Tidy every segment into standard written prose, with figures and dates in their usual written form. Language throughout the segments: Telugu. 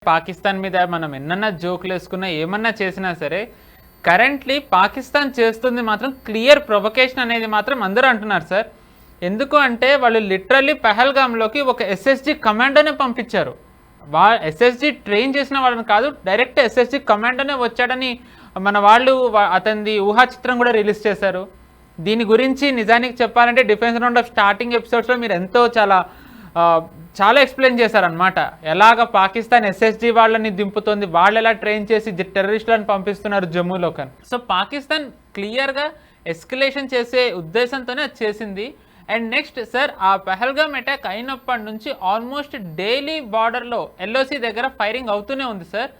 పాకిస్తాన్ మీద మనం ఎన్నన్నా జోకులు వేసుకున్నా ఏమన్నా చేసినా సరే కరెంట్లీ పాకిస్తాన్ చేస్తుంది మాత్రం క్లియర్ ప్రొవకేషన్ అనేది మాత్రం అందరూ అంటున్నారు సార్. ఎందుకు అంటే వాళ్ళు లిటరల్లీ పెహల్గామ్లోకి ఒక ఎస్ఎస్జి కమాండోనే పంపించారు. ఎస్ఎస్జి ట్రైన్ చేసిన వాళ్ళని కాదు, డైరెక్ట్ ఎస్ఎస్జి కమాండోనే వచ్చాడని మన వాళ్ళు అతనిది ఊహాచిత్రం కూడా రిలీజ్ చేశారు. దీని గురించి నిజానికి చెప్పాలంటే డిఫెన్స్ రౌండ్ ఆఫ్ స్టార్టింగ్ ఎపిసోడ్స్లో మీరు ఎంతో చాలా ఎక్స్ప్లెయిన్ చేశారనమాట. ఎలాగ పాకిస్తాన్ ఎస్ఎస్జి వాళ్ళని దింపుతుంది, వాళ్ళు ఎలా ట్రైన్ చేసి టెర్రరిస్టులను పంపిస్తున్నారు జమ్మూలోకి. సో పాకిస్తాన్ క్లియర్గా ఎస్కలేషన్ చేసే ఉద్దేశంతోనే అది చేసింది. అండ్ నెక్స్ట్ సార్, ఆ పెహల్గామ్ అటాక్ అయినప్పటి నుంచి ఆల్మోస్ట్ డైలీ బార్డర్లో ఎల్ఓసి దగ్గర ఫైరింగ్ అవుతూనే ఉంది సార్.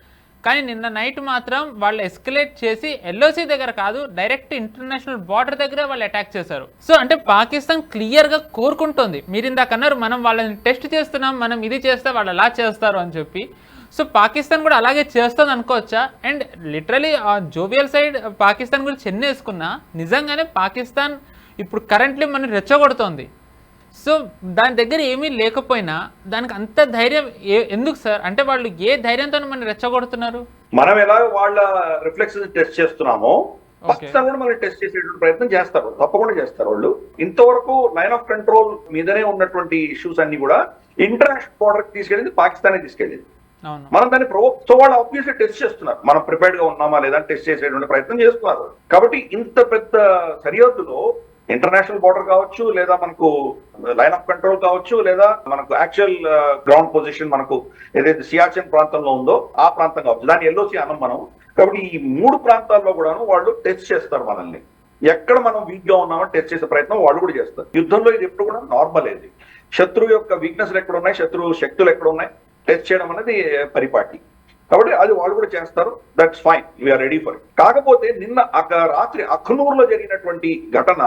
కానీ నిన్న నైట్ మాత్రం వాళ్ళు ఎస్కలేట్ చేసి ఎల్ఓసి దగ్గర కాదు, డైరెక్ట్ ఇంటర్నేషనల్ బార్డర్ దగ్గర వాళ్ళు అటాక్ చేశారు. సో అంటే పాకిస్తాన్ క్లియర్గా కోరుకుంటుంది. మీరు ఇందాక అన్నారు మనం వాళ్ళని టెస్ట్ చేస్తున్నాం, మనం ఇది చేస్తే వాళ్ళు అలా చేస్తారు అని చెప్పి. సో పాకిస్తాన్ కూడా అలాగే చేస్తుంది అనుకోవచ్చా? And literally jovial side Pakistan గురించి ఎన్నేసుకున్నా నిజంగానే పాకిస్తాన్ ఇప్పుడు కరెంట్లీ మనం రెచ్చగొడుతోంది. సో దాని దగ్గర ఏమీ లేకపోయినా దానికి అంత ధైర్యం ఎందుకు సార్? అంటే వాళ్ళు ఏ ధైర్యంతో మనం రెచ్చగొడుతున్నారు? మనం ఎలా వాళ్ళ రిఫ్లెక్స్ టెస్ట్ చేస్తున్నామో పాకిస్తాన్ కూడా మనం టెస్ట్ చేసేటువంటి ప్రయత్నం చేస్తారు, తప్పకుండా చేస్తారు. వాళ్ళు ఇంతవరకు లైన్ ఆఫ్ కంట్రోల్ మీదనే ఉన్నటువంటి ఇష్యూస్ అన్ని కూడా ఇంటర్నేషనల్ బార్డర్ తీసుకెళ్ళింది పాకిస్తానే తీసుకెళ్ళింది. మనం దాన్ని సో వాళ్ళు ఆబ్వియస్లీ టెస్ట్ చేస్తున్నారు, మనం ప్రిపేర్డ్ గా ఉన్నామా లేదా టెస్ట్ చేసేటువంటి ప్రయత్నం చేస్తున్నారు. కాబట్టి ఇంత పెద్ద సరిహద్దులో ఇంటర్నేషనల్ బార్డర్ కావచ్చు, లేదా మనకు లైన్ ఆఫ్ కంట్రోల్ కావచ్చు, లేదా మనకు యాక్చువల్ గ్రౌండ్ పొజిషన్ మనకు ఏదైతే సియాచిన్ ప్రాంతంలో ఉందో ఆ ప్రాంతం కావచ్చు, దాన్ని ఎల్ఓసి అనం మనం. కాబట్టి ఈ మూడు ప్రాంతాల్లో కూడాను వాళ్ళు టెస్ట్ చేస్తారు మనల్ని. ఎక్కడ మనం వీక్ గా ఉన్నామని టెస్ట్ చేసే ప్రయత్నం వాళ్ళు కూడా చేస్తారు. యుద్ధంలో ఇది ఎప్పుడు కూడా నార్మల్. ఏది శత్రువు యొక్క వీక్నెస్లు ఎక్కడ ఉన్నాయి, శత్రువు శక్తులు ఎక్కడ ఉన్నాయి, టెస్ట్ చేయడం అనేది పరిపాటి. కాబట్టి అది వాళ్ళు కూడా చేస్తారు. That's fine, we're ready for it. కాకపోతే నిన్న రాత్రి అఖ్నూర్లో జరిగినటువంటి ఘటన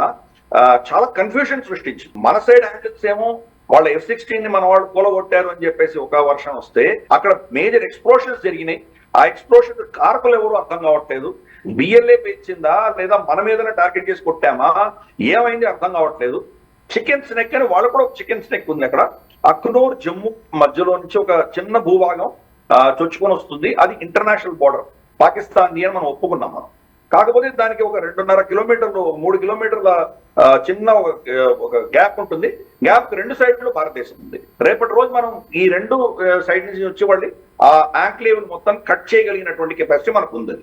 చాలా కన్ఫ్యూషన్ సృష్టించింది. మన సైడ్ హ్యాండిల్స్ ఏమో వాళ్ళ F-16 ని మన వాళ్ళు కూలగొట్టారు అని చెప్పేసి ఒక వర్షం వస్తే, అక్కడ మేజర్ ఎక్స్ప్లోషన్స్ జరిగినాయి. ఆ ఎక్స్ప్లోషన్ కారకులు ఎవరు అర్థం కావట్లేదు. బిఎల్ఏ పెంచిందా లేదా మన మీదనే టార్గెట్ చేసి కొట్టామా, ఏమైంది అర్థం కావట్లేదు. చికెన్ స్నెక్ అని వాళ్ళు కూడా ఒక చికెన్ స్నెక్ ఉంది అక్కడ. అఖ్నూర్ జమ్మూ మధ్యలో నుంచి ఒక చిన్న భూభాగం చొచ్చుకొని వస్తుంది. అది ఇంటర్నేషనల్ బార్డర్ పాకిస్తాన్ అని మనం ఒప్పుకున్నాం మనం. కాకపోతే దానికి ఒక 2.5 కిలోమీటర్లు 3 కిలోమీటర్ల చిన్న ఒక గ్యాప్ ఉంటుంది. గ్యాప్ 2 సైడ్లు భారతదేశం ఉంది. రేపటి రోజు మనం ఈ 2 సైడ్ నుంచి వచ్చి వాళ్ళు ఆ యాంక్లేవ్ మొత్తం కట్ చేయగలిగినటువంటి కెపాసిటీ మనకు ఉంది.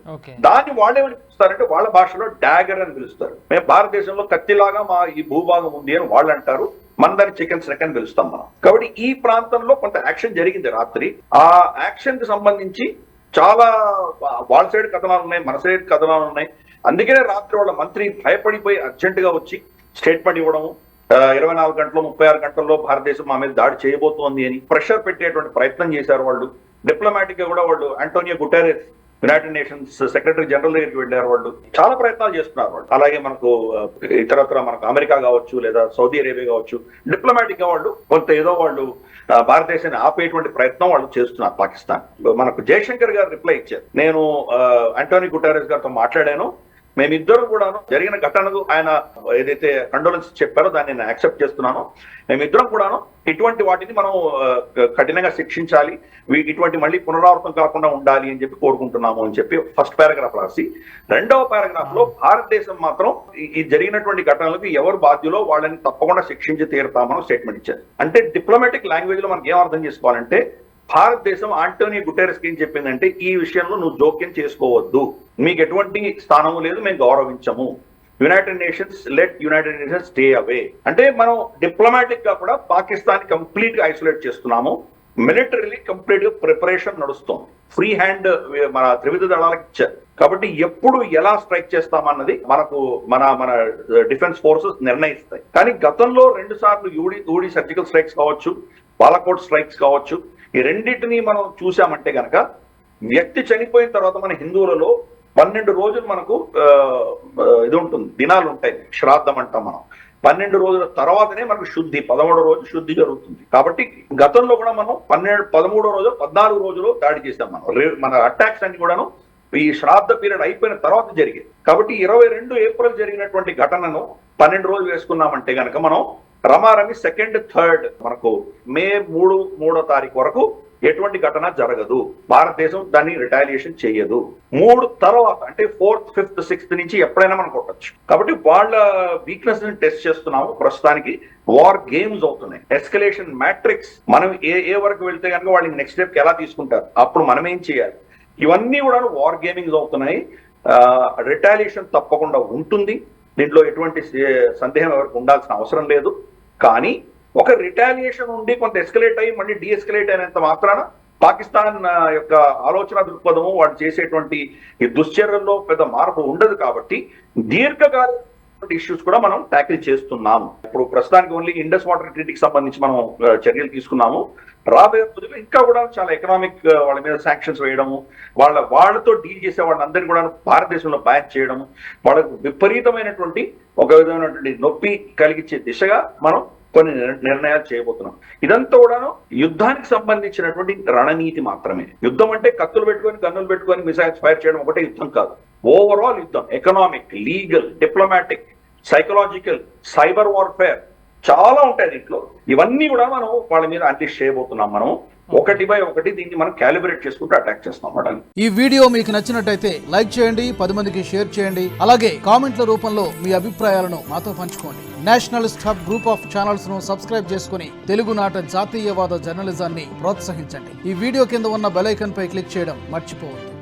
దాన్ని వాళ్ళేమని పిలుస్తారంటే వాళ్ళ భాషలో డాగర్ అని పిలుస్తారు. మేము భారతదేశంలో కత్తిలాగా మా ఈ భూభాగం ఉంది అని వాళ్ళు అంటారు. మన దాన్ని చికెన్ స్నెక్ అని పిలుస్తాం మనం. కాబట్టి ఈ ప్రాంతంలో కొంత యాక్షన్ జరిగింది రాత్రి. ఆ యాక్షన్ కి సంబంధించి చాలా వాళ్ళ సైడ్ కథనాలు ఉన్నాయి, మన సైడ్ కథనాలు ఉన్నాయి. అందుకనే రాత్రి వాళ్ళ మంత్రి భయపడిపోయి అర్జెంట్ గా వచ్చి స్టేట్మెంట్ ఇవ్వడము, 24 గంటలు 36 గంటల్లో భారతదేశం మా మీద దాడి చేయబోతోంది అని ప్రెషర్ పెట్టేటువంటి ప్రయత్నం చేశారు వాళ్ళు. డిప్లొమాటిక్ గా కూడా వాళ్ళు Antonio Guterres United nations secretary general దగ్గరికి వెళ్ళారు. వాళ్ళు చాలా ప్రయత్నాలు చేస్తున్నారు వాళ్ళు. అలాగే మనకు ఇతరత్ర మనకు అమెరికా కావచ్చు, లేదా సౌదీ అరేబియా కావచ్చు, డిప్లొమాటిక్ గా వాళ్ళు కొంత ఏదో వాళ్ళు భారతదేశాన్ని ఆపేటువంటి ప్రయత్నం వాళ్ళు చేస్తున్నారు. పాకిస్తాన్ మనకు జయశంకర్ గారు రిప్లై ఇచ్చారు. నేను ఆంటోనియో గుటెరెస్ గారితో మాట్లాడాను, మేమిద్దరు కూడా జరిగిన ఘటనకు ఆయన ఏదైతే కండోలెన్స్ చెప్పారో దాన్ని నేను యాక్సెప్ట్ చేస్తున్నాను. మేమిద్దరం కూడాను ఇటువంటి వాటిని మనం కఠినంగా శిక్షించాలి, ఇటువంటి మళ్ళీ పునరావృతం కాకుండా ఉండాలి అని చెప్పి కోరుకుంటున్నాము అని చెప్పి ఫస్ట్ పారాగ్రాఫ్ రాసి, 2వ పారాగ్రాఫ్ లో భారతదేశం మాత్రం ఈ జరిగినటువంటి ఘటనలకు ఎవరు బాధ్యులో వాళ్ళని తప్పకుండా శిక్షించి తీరుతామని స్టేట్మెంట్ ఇచ్చారు. అంటే డిప్లొమాటిక్ లాంగ్వేజ్ లో మనకి ఏం అర్థం చేసుకోవాలంటే, భారతదేశం ఆంటోనియో గుటెరెస్ ఏం చెప్పిందంటే, ఈ విషయంలో నువ్వు జోక్యం చేసుకోవద్దు, మీకు ఎటువంటి స్థానము లేదు, మేము గౌరవించము. United nations let united nations stay away. అంటే మనం డిప్లొమాటిక్ గా కూడా పాకిస్తాన్ కంప్లీట్ గా ఐసోలేట్ చేస్తున్నాము. మిలిటరీలీ కంప్లీట్ గా ప్రిపరేషన్ నడుస్తుంది. ఫ్రీ హ్యాండ్ మన త్రివిధ దళాలకు ఇచ్చారు. కాబట్టి ఎప్పుడు ఎలా స్ట్రైక్ చేస్తామన్నది మనకు మన డిఫెన్స్ ఫోర్సెస్ నిర్ణయిస్తాయి. కానీ గతంలో 2 సార్లు యూడి సర్జికల్ స్ట్రైక్స్ కావచ్చు, బాలాకోట్ స్ట్రైక్స్ కావచ్చు, ఈ రెండింటిని మనం చూసామంటే గనక, వ్యక్తి చనిపోయిన తర్వాత మన హిందువులలో 12 రోజులు మనకు ఇది ఉంటుంది, దినాలు ఉంటాయి, శ్రాద్ధం అంటాం మనం. 12 రోజుల తర్వాతనే మనకు శుద్ధి, 13వ రోజు శుద్ధి జరుగుతుంది. కాబట్టి గతంలో కూడా మనం 13వ రోజు 14 రోజులు దాడి చేసాం మనం. మన అటాక్స్ అన్ని కూడాను ఈ శ్రాద్ధ పీరియడ్ అయిపోయిన తర్వాత జరిగాయి. కాబట్టి 22 ఏప్రిల్ జరిగినటువంటి ఘటనను 12 రోజులు వేసుకున్నామంటే గనక మనం రమారమి 2nd 3rd మనకు మే 3వ తారీఖు వరకు ఎటువంటి ఘటన జరగదు, భారతదేశం దాన్ని రిటాలియేషన్ చేయదు. 3 తర్వాత అంటే 4th, 5th, 6th నుంచి ఎప్పుడైనా మనం కొట్టచ్చు. కాబట్టి వాళ్ళ వీక్నెస్ ని టెస్ట్ చేస్తున్నాము. ప్రస్తుతానికి వార్ గేమ్స్ అవుతున్నాయి, ఎస్కలేషన్ మ్యాట్రిక్స్. మనం ఏ వరకు వెళ్తే కనుక వాళ్ళకి నెక్స్ట్ స్టెప్ ఎలా తీసుకుంటారు, అప్పుడు మనం ఏం చేయాలి, ఇవన్నీ కూడా వార్ గేమింగ్స్ అవుతున్నాయి. రిటాలియేషన్ తప్పకుండా ఉంటుంది, దీంట్లో ఎటువంటి సందేహం ఎవరికి ఉండాల్సిన అవసరం లేదు. కానీ ఒక రిటాలియేషన్ ఉండి కొంత ఎస్కలేట్ అయ్యి మళ్ళీ డీఎస్కలేట్ అయినంత మాత్రాన పాకిస్తాన్ యొక్క ఆలోచన దృక్పథము, వాళ్ళు చేసేటువంటి ఈ దుశ్చర్యల్లో పెద్ద మార్పు ఉండదు. కాబట్టి దీర్ఘకాల ఇష్యూస్ కూడా మనం ట్యాకిల్ చేస్తున్నాము. ఇప్పుడు ప్రస్తుతానికి ఓన్లీ ఇండస్ వాటర్ ట్రీటీకి సంబంధించి మనం చర్యలు తీసుకున్నాము. రాబోయే రోజుల్లో ఇంకా కూడా చాలా ఎకనామిక్ వాళ్ళ మీద శాంక్షన్స్ వేయడము, వాళ్ళతో డీల్ చేసే వాళ్ళందరినీ కూడా భారతదేశంలో బ్యాన్ చేయడము, వాళ్ళకు విపరీతమైనటువంటి ఒక విధమైనటువంటి నొప్పి కలిగించే దిశగా మనం కొన్ని నిర్ణయాలు చేయబోతున్నాం. ఇదంతా కూడాను యుద్ధానికి సంబంధించినటువంటి రణనీతి మాత్రమే. యుద్ధం అంటే కత్తులు పెట్టుకొని, గన్నులు పెట్టుకొని మిసైల్స్ ఫైర్ చేయడం ఒకటే యుద్ధం కాదు. ఓవరాల్ యుద్ధం economic, legal, diplomatic, psychological, cyber warfare చాలా ఉంటాయి దీంట్లో. ఇవన్నీ కూడా మనం వాళ్ళ మీద అన్లీష్ చేయబోతున్నాం. మనం 1 by 1 దీన్ని మనం క్యాలిబ్రేట్ చేసుకుంటూ అటాక్ చేస్తాం అన్నమాట. ఈ వీడియో మీకు నచ్చినట్టయితే లైక్ చేయండి, 10 మందికి షేర్ చేయండి. అలాగే కామెంట్ల రూపంలో మీ అభిప్రాయాలను మాతో పంచుకోండి. Nationalist hub group of channels ను సబ్స్క్రైబ్ చేసుకుని తెలుగునాట జాతీయవాద జర్నలిజాన్ని ప్రోత్సహించండి. ఈ వీడియో కింద ఉన్న బెల్ ఐకాన్ పై క్లిక్ చేయడం మర్చిపోవద్దు.